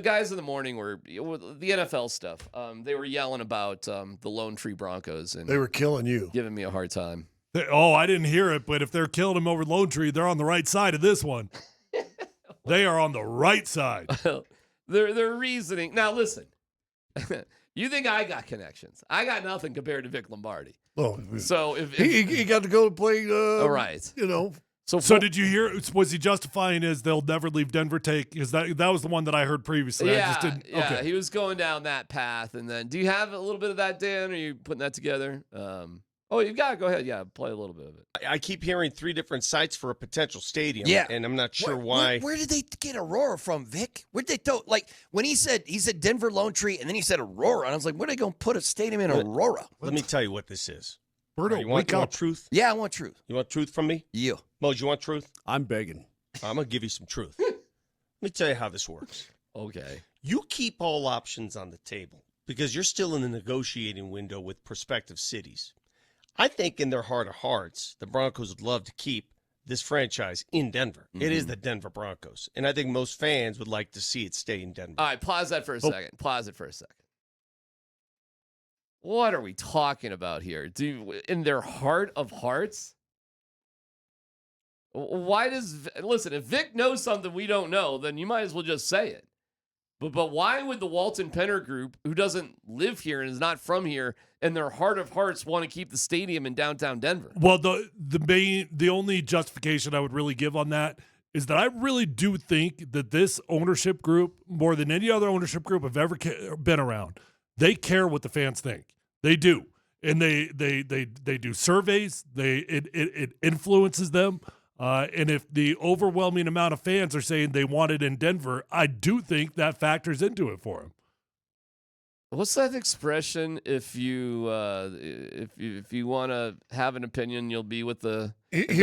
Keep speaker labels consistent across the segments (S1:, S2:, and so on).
S1: guys in the morning were the NFL stuff. They were yelling about the Lone Tree Broncos and
S2: They were killing you.
S1: giving me a hard time.
S3: I didn't hear it, but if they're killing him over Lone Tree, they're on the right side of this one. They are on the right side.
S1: Their reasoning. Now, listen. You think I got connections? I got nothing compared to Vic Lombardi.
S2: Oh,
S1: so if
S2: he got to go play.
S1: All right.
S3: So did you hear? Was he justifying his they'll never leave Denver take? Because that was the one that I heard previously.
S1: Yeah,
S3: Okay.
S1: He was going down that path, and then do you have a little bit of that, Dan? Or are you putting that together? You've got it. Go ahead. Yeah, play a little bit of it.
S4: I keep hearing 3 different sites for a potential stadium.
S5: Yeah.
S4: And I'm not sure why.
S5: Where did they get Aurora from, Vic? Where'd they throw? Like, when he said Denver Lone Tree, and then he said Aurora, and I was like, where are they going to put a stadium in Aurora?
S4: Let me tell you what this is.
S3: Berto,
S4: you want truth?
S5: Yeah, I want truth.
S4: You want truth from me?
S5: Yeah.
S4: Moj, you want truth?
S6: I'm begging.
S4: I'm going to give you some truth. Let me tell you how this works.
S1: Okay.
S4: You keep all options on the table because you're still in the negotiating window with prospective cities. I think in their heart of hearts, the Broncos would love to keep this franchise in Denver. Mm-hmm. It is the Denver Broncos. And I think most fans would like to see it stay in Denver.
S1: All right, pause that for a second. Pause it for a second. What are we talking about here? In their heart of hearts? Why listen, if Vic knows something we don't know, then you might as well just say it. But why would the Walton Penner Group, who doesn't live here and is not from here, in their heart of hearts want to keep the stadium in downtown Denver?
S3: Well, the only justification I would really give on that is that I really do think that this ownership group, more than any other ownership group I've ever been around, they care what the fans think. They do, and they do surveys. It influences them. And if the overwhelming amount of fans are saying they want it in Denver, I do think that factors into it for them.
S1: What's that expression? If you want to have an opinion, you'll be with the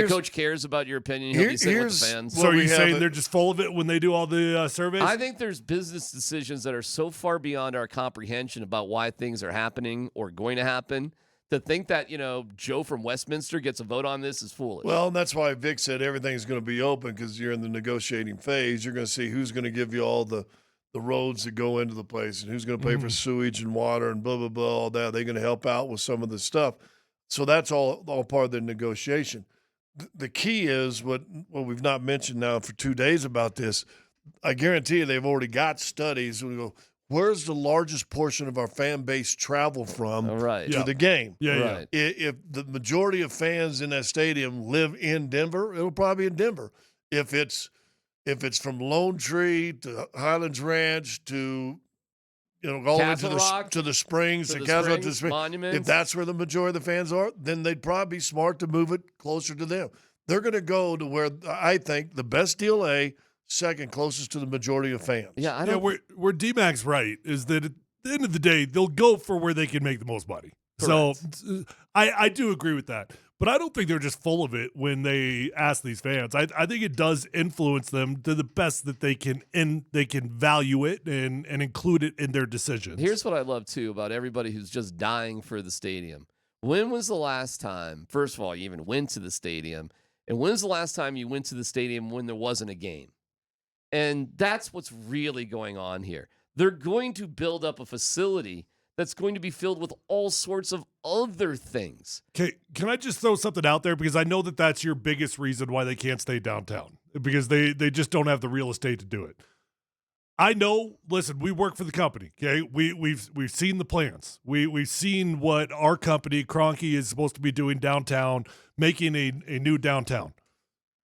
S1: coach cares about your opinion. He'll be sitting with the fans.
S3: So are you saying they're just full of it when they do all the surveys?
S1: I think there's business decisions that are so far beyond our comprehension about why things are happening or going to happen. To think that, Joe from Westminster gets a vote on this is foolish.
S2: Well, and that's why Vic said everything's going to be open because you're in the negotiating phase. You're going to see who's going to give you all the roads that go into the place and who's going to pay for sewage and water and blah, blah, blah, all that. They're going to help out with some of the stuff. So that's all part of the negotiation. The key is what we've not mentioned now for 2 days about this. I guarantee you they've already got studies. We go, where's the largest portion of our fan base travel from to the game?
S3: Yeah.
S2: If the majority of fans in that stadium live in Denver, it'll probably be in Denver. If it's from Lone Tree to Highlands Ranch to all the way to the Springs, to the Springs,
S1: Monuments.
S2: If that's where the majority of the fans are, then they'd probably be smart to move it closer to them. They're going to go to where I think the best DLA, second closest to the majority of fans.
S3: Yeah, where Dmac's right is that at the end of the day, they'll go for where they can make the most money. Correct. So I do agree with that. But I don't think they're just full of it when they ask these fans. I think it does influence them to the best that they can, and they can value it and include it in their decisions.
S1: Here's what I love, too, about everybody who's just dying for the stadium. When was the last time, first of all, you even went to the stadium, and when's the last time you went to the stadium when there wasn't a game? And that's what's really going on here. They're going to build up a facility that's going to be filled with all sorts of other things.
S3: Okay, can I just throw something out there? Because I know that that's your biggest reason why they can't stay downtown, because they just don't have the real estate to do it. I know, listen, we work for the company, okay? We've seen the plans. We've seen what our company, Kroenke, is supposed to be doing downtown, making a new downtown.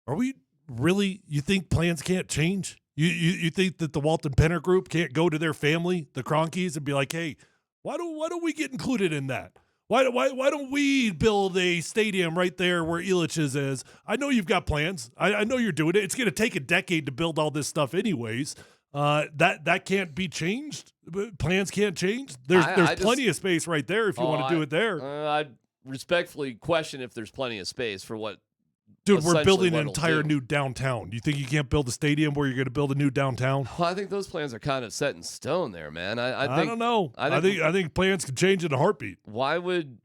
S3: Are we really, you think plans can't change? You think that the Walton Penner Group can't go to their family, the Kroenkes, and be like, hey, why don't we get included in that? Why don't we build a stadium right there where Elitch's is? I know you've got plans. I know you're doing it. It's going to take a decade to build all this stuff anyways. That can't be changed. Plans can't change. There's plenty of space right there if you want to do it there.
S1: I respectfully question if there's plenty of space for what.
S3: Dude, we're building an entire new downtown. You think you can't build a stadium where you're going to build a new downtown?
S1: Well, I think those plans are kind of set in stone there, man. I
S3: don't know. I think plans can change in a heartbeat.
S1: Why would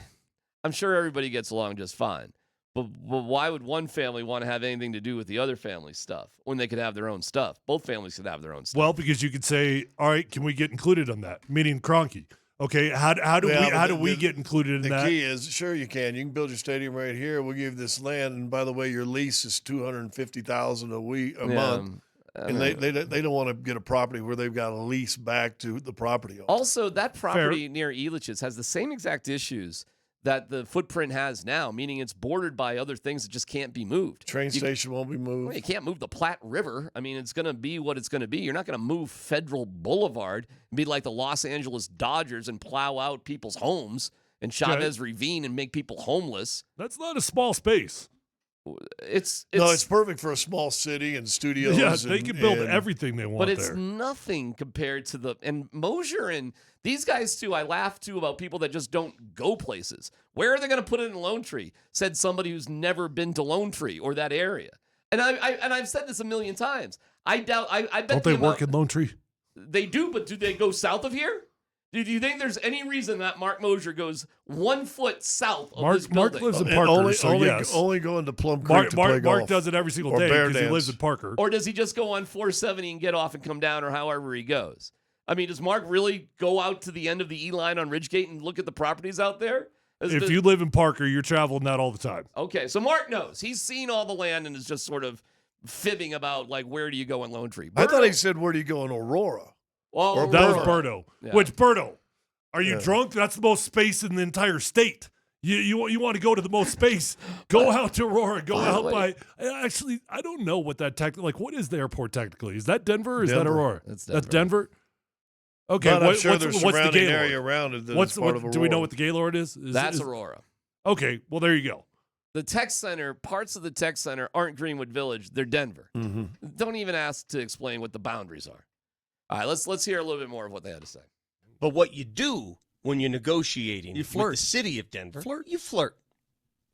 S1: – I'm sure everybody gets along just fine. But why would one family want to have anything to do with the other family's stuff when they could have their own stuff? Both families could have their own stuff.
S3: Well, because you could say, all right, can we get included on that? Meaning Kroenke. Okay, how do we get included in that?
S2: The key is, sure you can. You can build your stadium right here. We'll give you this land, and by the way, your lease is $250,000 a month. And they don't want to get a property where they've got to lease back to the property owner.
S1: Also, that property near Elitch's has the same exact issues that the footprint has now, meaning it's bordered by other things that just can't be moved.
S2: Train station won't be moved.
S1: Well, you can't move the Platte River. I mean, it's going to be what it's going to be. You're not going to move Federal Boulevard and be like the Los Angeles Dodgers and plow out people's homes and Chavez Ravine and make people homeless.
S3: That's not a small space.
S1: It's
S2: perfect for a small city and studios.
S3: Yeah, they can build everything they want
S1: but it's
S3: there.
S1: nothing compared to and Mosier and these guys too. I laugh too about people that just don't go places. Where are they going to put it in Lone Tree? Said somebody who's never been to Lone Tree or that area. And I've said this a million times. I doubt. I bet
S3: don't they work in Lone Tree?
S1: They do, but do they go south of here? Do you think there's any reason that Mark Mosier goes 1 foot south of this building?
S3: Mark lives in Parker,
S2: only going to Plum Creek to play golf.
S3: Mark does it every single day because he lives in Parker.
S1: Or does he just go on 470 and get off and come down, or however he goes? I mean, does Mark really go out to the end of the E-line on Ridgegate and look at the properties out there?
S3: If you live in Parker, you're traveling that all the time.
S1: Okay, so Mark knows. He's seen all the land and is just sort of fibbing about, like, where do you go in Lone Tree?
S2: I thought he said, where do you go in Aurora?
S1: Well,
S3: that was Berto.
S1: Yeah.
S3: Which, Berto, are you drunk? That's the most space in the entire state. You want to go to the most space? Go out to Aurora. Go out by. Actually, I don't know what that what is the airport technically? Is that Denver or is that Aurora?
S1: That's Denver.
S3: That's Denver. Okay,
S2: but I'm sure there's
S3: what's
S2: surrounding
S3: the Gaylord
S2: area around it. Part of Aurora.
S3: Do we know what the Gaylord is?
S1: That's Aurora.
S3: Okay, well there you go.
S1: The tech center, parts of the tech center aren't Greenwood Village. They're Denver.
S2: Mm-hmm.
S1: Don't even ask to explain what the boundaries are. All right, let's hear a little bit more of what they had to say.
S4: But what you do when you're negotiating
S5: You flirt.
S4: with the city of Denver, you flirt.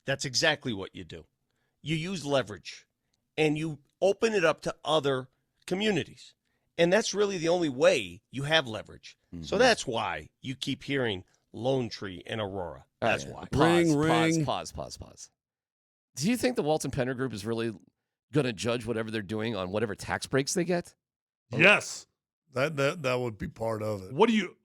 S4: That's exactly what you do. You use leverage, and you open it up to other communities. And that's really the only way you have leverage. Mm-hmm. So that's why you keep hearing Lone Tree and Aurora. That's why.
S1: Pause. Do you think the Walton Penner Group is really going to judge whatever they're doing on whatever tax breaks they get?
S3: Yes.
S2: That would be part of it.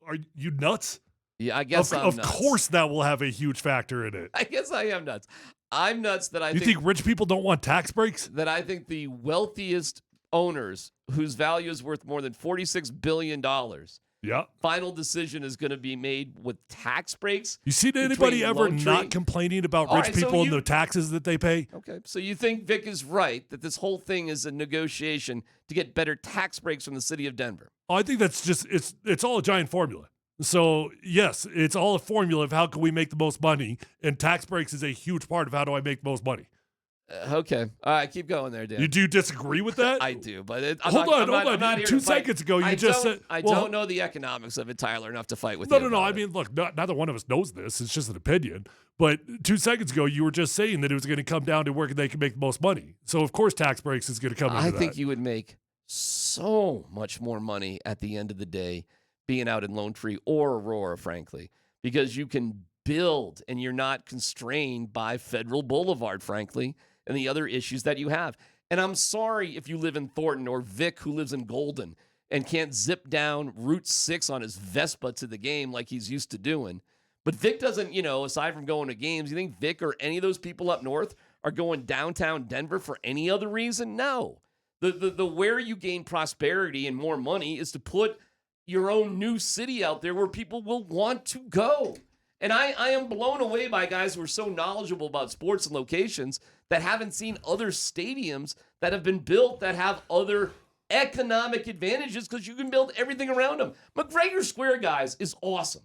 S3: Are you nuts?
S1: Yeah, I guess I'm nuts.
S3: Of course that will have a huge factor in it.
S1: I guess I am nuts. I'm nuts that
S3: You think rich people don't want tax breaks?
S1: That I think the wealthiest owners whose value is worth more than $46 billion.
S3: Yeah.
S1: Final decision is going to be made with tax breaks.
S3: You seen anybody ever not complaining about rich people and the taxes that they pay?
S1: Okay. So you think Vic is right that this whole thing is a negotiation to get better tax breaks from the city of Denver?
S3: Oh, I think that's just it's all a giant formula. So, yes, it's all a formula of how can we make the most money, and tax breaks is a huge part of how do I make the most money.
S1: Okay. All right, keep going there, Dan.
S3: You do disagree with that?
S1: I do, but
S3: hold on. 2 seconds ago, you just said...
S1: I don't know the economics of it, Tyler, enough to fight with you.
S3: No. I mean, look, neither one of us knows this. It's just an opinion. But 2 seconds ago, you were just saying that it was going to come down to where they can make the most money. So, of course, tax breaks is going to come into that.
S1: I think you would make so much more money at the end of the day being out in Lone Tree or Aurora, frankly, because you can build and you're not constrained by Federal Boulevard, frankly, and the other issues that you have. And I'm sorry if you live in Thornton or Vic, who lives in Golden and can't zip down Route 6 on his Vespa to the game like he's used to doing. But Vic doesn't, aside from going to games, you think Vic or any of those people up north are going downtown Denver for any other reason? No. The where you gain prosperity and more money is to put your own new city out there where people will want to go. And I am blown away by guys who are so knowledgeable about sports and locations that haven't seen other stadiums that have been built that have other economic advantages because you can build everything around them. McGregor Square, guys, is awesome.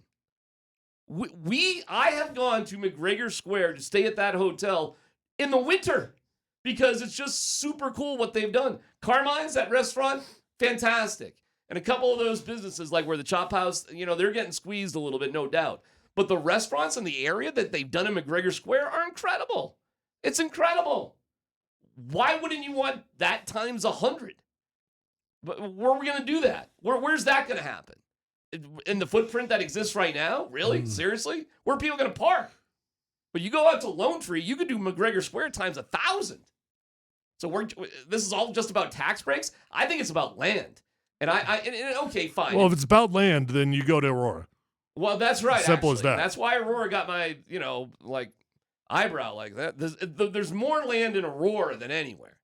S1: I have gone to McGregor Square to stay at that hotel in the winter because it's just super cool what they've done. Carmine's, that restaurant, fantastic. And a couple of those businesses, like where the Chop House, they're getting squeezed a little bit, no doubt. But the restaurants in the area that they've done in McGregor Square are incredible. It's incredible. Why wouldn't you want that times 100? But where are we going to do that? Where's that going to happen? In the footprint that exists right now? Really? Seriously? Where are people going to park? But you go out to Lone Tree, you could do McGregor Square times 1,000. So this is all just about tax breaks? I think it's about land. And okay, fine.
S3: Well, if it's about land, then you go to Aurora.
S1: Well, that's right.
S3: Simple as
S1: actually.
S3: that.
S1: That's why Aurora got my, eyebrow like that. There's more land in Aurora than anywhere.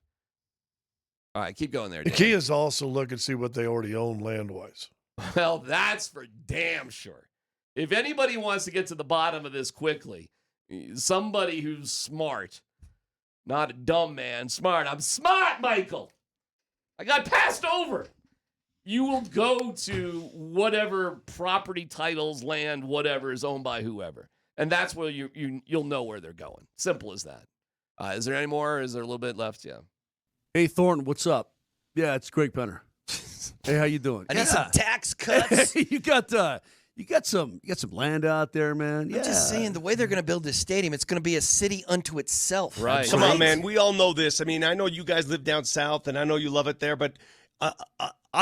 S1: All right, keep going there.
S2: The
S1: Dan.
S2: key is to also look and see what they already own land-wise.
S1: Well, that's for damn sure. If anybody wants to get to the bottom of this quickly, somebody who's smart, not a dumb man, smart. I'm smart, Michael. I got passed over. You will go to whatever property, titles, land, whatever is owned by whoever. And that's where you'll know where they're going. Simple as that. Is there any more? Is there a little bit left? Yeah.
S6: Hey, Thornton, what's up? Yeah, it's Greg Penner. Hey, how you doing?
S5: I need some tax cuts.
S6: you got some land out there, man.
S5: I'm just saying, the way they're going to build this stadium, it's going to be a city unto itself.
S1: Right.
S4: Come on, man. We all know this. I mean, I know you guys live down south, and I know you love it there, but
S6: I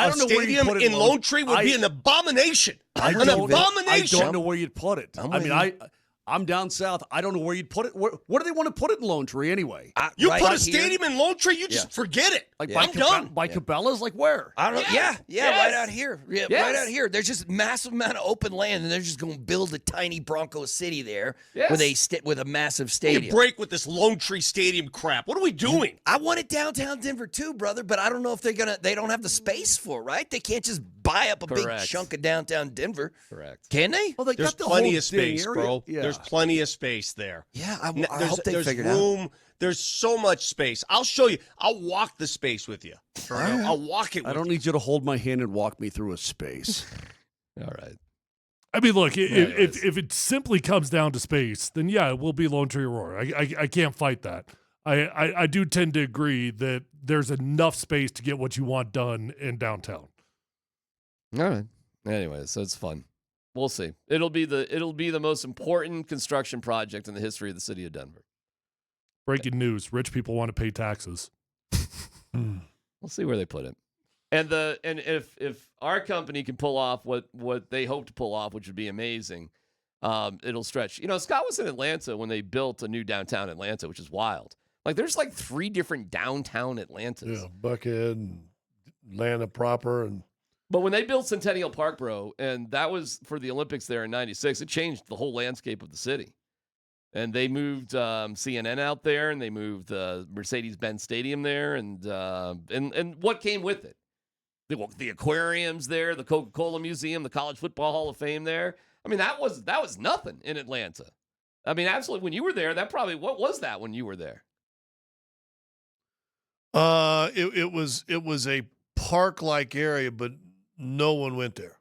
S6: don't know where you
S4: stadium
S6: put it,
S4: in Lone Tree would be an abomination.
S6: I
S4: An abomination.
S6: don't know where you'd put it.
S5: I'm
S6: I
S5: with
S6: mean,
S5: you.
S6: I'm down south. I don't know where you'd put it. Where do they want to put it in Lone Tree anyway?
S4: You
S5: Right
S4: put a
S5: here?
S4: stadium in Lone Tree, you just forget it.
S6: Like
S4: I'm done.
S6: By Cabela's? Like where?
S5: I don't know.
S1: Yes.
S5: Yeah,
S1: Yes.
S5: right out here. Yeah,
S1: Yes.
S5: right out here. There's just a massive amount of open land, and they're just going to build a tiny Bronco city there
S1: Yes.
S5: with a massive
S4: You
S5: stadium.
S4: break with this Lone Tree Stadium crap. What are we doing?
S5: I want it downtown Denver too, brother, but I don't know if they don't have the space for it, right? They can't just buy up a big
S1: Correct.
S5: chunk of downtown Denver.
S1: Correct.
S5: Can they?
S6: Well, they
S4: There's
S6: got the
S4: plenty
S6: whole
S4: of space,
S6: dang area.
S4: bro.
S6: Yeah.
S4: There's plenty of space there.
S5: Yeah, I
S4: There's,
S5: hope they
S4: there's
S5: figured out.
S4: room. There's so much space. I'll show you. I'll walk the space with you. I'll walk it with
S6: I don't need you to hold my hand and walk me through a space.
S1: All right.
S3: I mean, look,
S1: Anyways.
S3: if it simply comes down to space, then yeah, it will be Lone Tree Aurora. I can't fight that. I do tend to agree that there's enough space to get what you want done in downtown.
S1: All right. Anyway, so it's fun. We'll see. It'll be the most important construction project in the history of the city of Denver.
S3: Breaking news: rich people want to pay taxes.
S1: We'll see where they put it. And if our company can pull off what they hope to pull off, which would be amazing, it'll stretch. Scott was in Atlanta when they built a new downtown Atlanta, which is wild. Like there's like 3 different downtown Atlantas.
S2: Yeah, Buckhead and Atlanta proper.
S1: But when they built Centennial Park, bro, and that was for the Olympics there in '96, it changed the whole landscape of the city. And they moved CNN out there, and they moved the Mercedes-Benz Stadium there, and what came with it? The aquariums there, the Coca-Cola Museum, the College Football Hall of Fame there. I mean, that was nothing in Atlanta. I mean, absolutely. When you were there, what was that when you were there?
S2: It was a park-like area, but no one went there.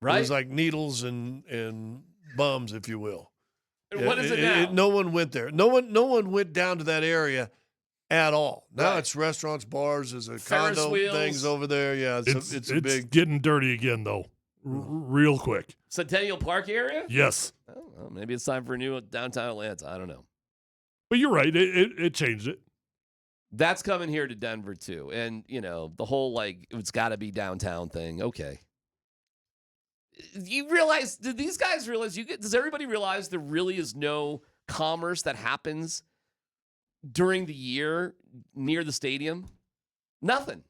S1: Right?
S2: It was like needles and bums, if you will.
S1: And what is it now?
S2: No one went there. No one went down to that area at all. Now
S1: Right.
S2: it's restaurants, bars, there's a
S1: Ferris
S2: condo
S1: wheels.
S2: things over there. Yeah, it's a big.
S3: getting dirty again though, real quick.
S1: Centennial Park area?
S3: Yes,
S1: Oh, well, maybe it's time for a new downtown Atlanta. I don't know.
S3: but you're right. It changed it.
S1: That's coming here to Denver too. And, the whole it's got to be downtown thing. Okay. You realize, did these guys realize, does everybody realize there really is no commerce that happens during the year near the stadium? Nothing.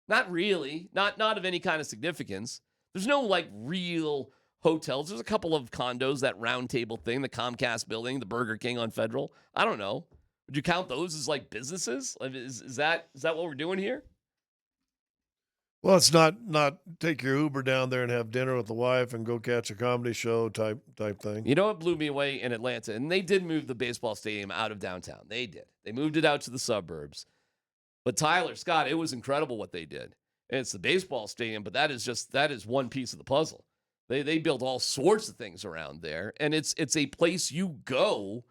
S1: Not really. Not of any kind of significance. There's no real hotels. There's a couple of condos, that Round Table thing, the Comcast building, the Burger King on Federal. I don't know. Would you count those as businesses? Is that what we're doing here?
S2: Well, it's not take your Uber down there and have dinner with the wife and go catch a comedy show type thing.
S1: You know what blew me away in Atlanta? And they did move the baseball stadium out of downtown. They did. They moved it out to the suburbs. But Tyler, Scott, it was incredible what they did. And it's the baseball stadium, but that is one piece of the puzzle. They built all sorts of things around there, and it's a place you go,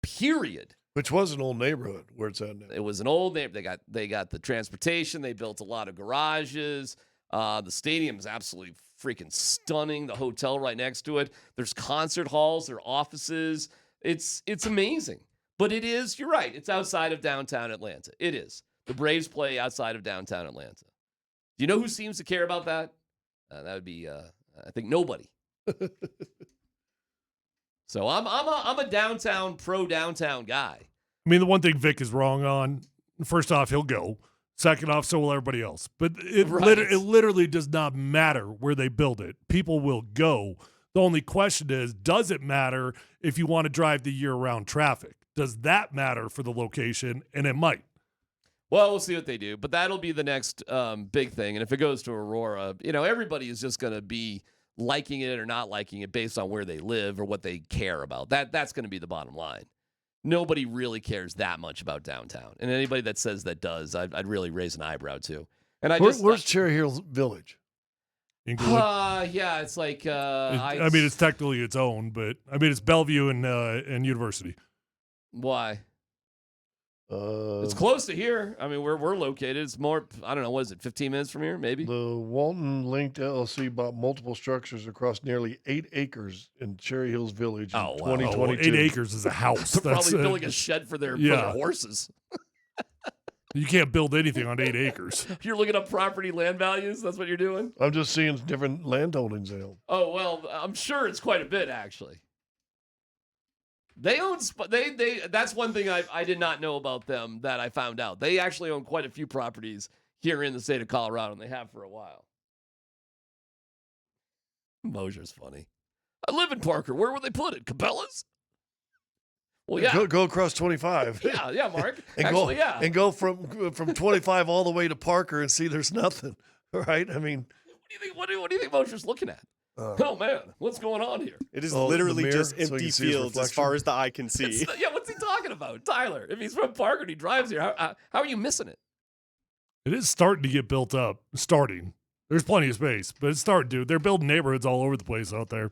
S1: period.
S2: Which was an old neighborhood where it's at now.
S1: It was an old neighborhood. They got the transportation. They built a lot of garages. The stadium is absolutely freaking stunning. The hotel right next to it. There's concert halls. There are offices. It's amazing. But it is, you're right, it's outside of downtown Atlanta. It is. The Braves play outside of downtown Atlanta. Do you know who seems to care about that? That would be, I think, nobody. So I'm a downtown pro downtown guy.
S3: I mean, the one thing Vic is wrong on, first off, he'll go. Second off, so will everybody else. But it literally does not matter where they build it. People will go. The only question is, does it matter if you want to drive the year-round traffic? Does that matter for the location? And it might.
S1: Well, we'll see what they do. But that'll be the next big thing. And if it goes to Aurora, everybody is just going to be liking it or not liking it based on where they live or what they care about. That's going to be the bottom line. Nobody really cares that much about downtown. And anybody that says that does, I'd really raise an eyebrow to. And
S2: where's Cherry Hill Village?
S1: Yeah, it's like
S3: it's technically its own, but it's Bellevue and University.
S1: Why? It's close to here. I mean, where we're located, it's more. I don't know. What is it? 15 minutes from here, maybe.
S2: The Walton Linked LLC bought multiple structures across nearly 8 acres in Cherry Hills Village in 2022.
S3: 8 acres is a house.
S1: They're probably building a shed for their horses.
S3: You can't build anything on 8 acres.
S1: You're looking up property land values. That's what you're doing.
S2: I'm just seeing different landholdings they own.
S1: Oh well, I'm sure it's quite a bit actually. They own. They. That's one thing I did not know about them that I found out. They actually own quite a few properties here in the state of Colorado, and they have for a while. Mosier's funny. I live in Parker. Where would they put it? Cabela's? Well, yeah.
S2: Go across 25.
S1: Yeah, Mark.
S2: And go from 25 all the way to Parker and see there's nothing. Right? I mean,
S1: what do you think Mosier's looking at? Oh man, what's going on here?
S7: It is literally just empty fields as far as the eye can see.
S1: What's he talking about, Tyler? If he's from Parker and he drives here, how are you missing it?
S3: It is starting to get built up. There's plenty of space, but it's starting to. They're building neighborhoods all over the place out there.